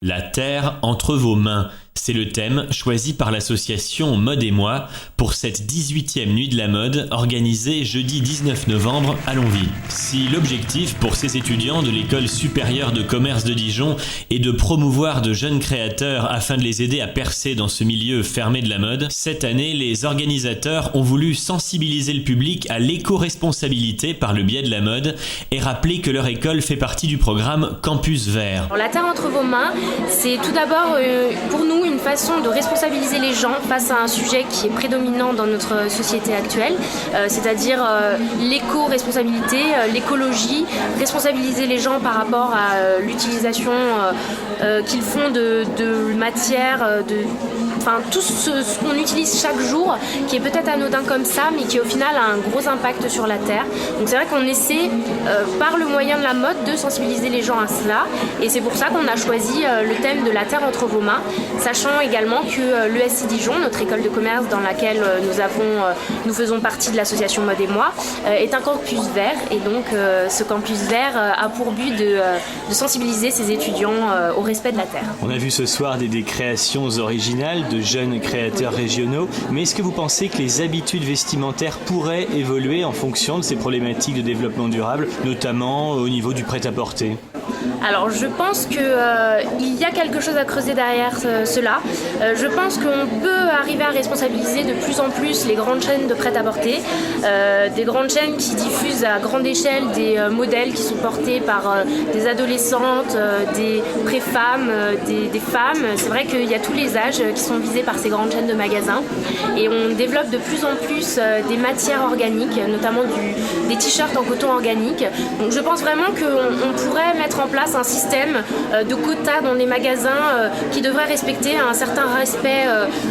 La terre entre vos mains, c'est le thème choisi par l'association Mode et Moi pour cette 18e nuit de la mode organisée jeudi 19 novembre à Longwy. Si l'objectif pour ces étudiants de l'école supérieure de commerce de Dijon est de promouvoir de jeunes créateurs afin de les aider à percer dans ce milieu fermé de la mode, cette année les organisateurs ont voulu sensibiliser le public à l'éco-responsabilité par le biais de la mode et rappeler que leur école fait partie du programme Campus Vert. La terre entre vos mains, c'est tout d'abord pour nous une façon de responsabiliser les gens face à un sujet qui est prédominant dans notre société actuelle, c'est-à-dire l'éco-responsabilité, l'écologie, responsabiliser les gens par rapport à l'utilisation qu'ils font de matières, tout ce qu'on utilise chaque jour, qui est peut-être anodin comme ça, mais qui au final a un gros impact sur la terre. Donc c'est vrai qu'on essaie, par le moyen de la mode, de sensibiliser les gens à cela. Et c'est pour ça qu'on a choisi le thème de la terre entre vos mains, sachant également que l'ESC Dijon, notre école de commerce dans laquelle nous faisons partie de l'association Mode et Moi, est un campus vert. Et donc ce campus vert a pour but de sensibiliser ses étudiants au respect de la terre. On a vu ce soir des créations originales de jeunes créateurs régionaux, mais est-ce que vous pensez que les habitudes vestimentaires pourraient évoluer en fonction de ces problématiques de développement durable, notamment au niveau du prêt-à-porter ? Alors je pense qu'il y a quelque chose à creuser derrière cela. Je pense qu'on peut arriver à responsabiliser de plus en plus les grandes chaînes de prêt-à-porter, des grandes chaînes qui diffusent à grande échelle des modèles qui sont portés par des adolescentes, des pré-femmes, des femmes. C'est vrai qu'il y a tous les âges qui sont visés par ces grandes chaînes de magasins et on développe de plus en plus des matières organiques, notamment des t-shirts en coton organique. Donc je pense vraiment qu'on pourrait mettre en place un système de quotas dans les magasins qui devrait respecter un certain respect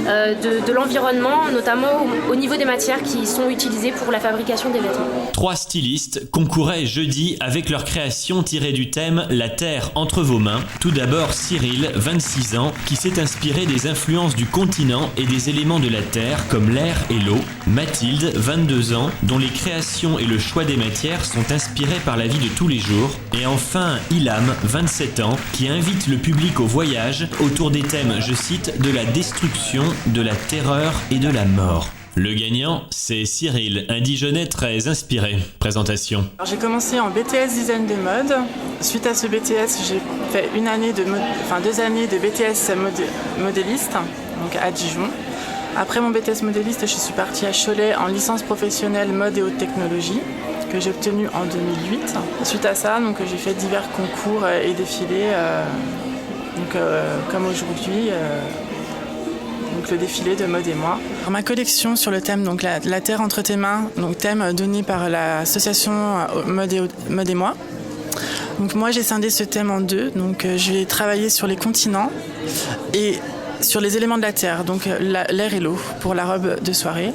de l'environnement, notamment au niveau des matières qui sont utilisées pour la fabrication des vêtements. 3 stylistes concouraient jeudi avec leur création tirée du thème « La terre entre vos mains ». Tout d'abord Cyril, 26 ans, qui s'est inspiré des influences du continent et des éléments de la terre comme l'air et l'eau. Mathilde, 22 ans, dont les créations et le choix des matières sont inspirés par la vie de tous les jours. Et enfin Ilham, 27 ans, qui invite le public au voyage autour des thèmes, je cite, de la destruction, de la terreur et de la mort. Le gagnant, c'est Cyril, un Dijonnais très inspiré. Présentation. J'ai commencé en BTS design de mode. Suite à ce BTS, j'ai fait 2 années de BTS modéliste, donc à Dijon. Après mon BTS modéliste, je suis partie à Cholet en licence professionnelle mode et haute technologie, que j'ai obtenue en 2008. Suite à ça, j'ai fait divers concours et défilés, comme aujourd'hui. Le défilé de Mode et Moi. Alors, ma collection sur le thème la terre entre tes mains, thème donné par l'association Mode et Moi. Donc moi j'ai scindé ce thème en 2. Je vais travailler sur les continents et sur les éléments de la terre, l'air et l'eau pour la robe de soirée.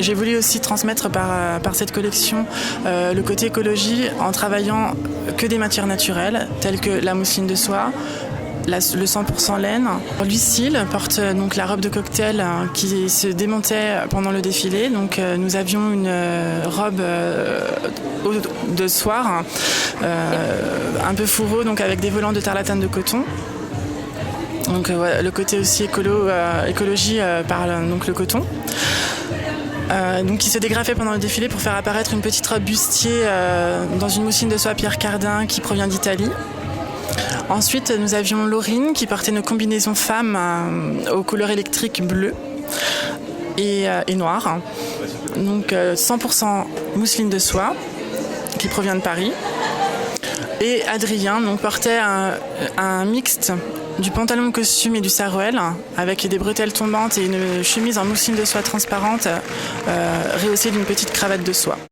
J'ai voulu aussi transmettre par cette collection le côté écologie en travaillant que des matières naturelles telles que la mousseline de soie, le 100% laine. Lucille porte la robe de cocktail qui se démontait pendant le défilé. Nous avions une robe de soie un peu fourreau, avec des volants de tarlatane de coton. Le côté aussi écologie par le coton. Qui se dégrafait pendant le défilé pour faire apparaître une petite robe bustier dans une mousseline de soie Pierre Cardin qui provient d'Italie. Ensuite, nous avions Laurine qui portait nos combinaisons femmes aux couleurs électriques bleu et noir. 100% mousseline de soie qui provient de Paris. Et Adrien portait un mixte du pantalon de costume et du sarouel avec des bretelles tombantes et une chemise en mousseline de soie transparente rehaussée d'une petite cravate de soie.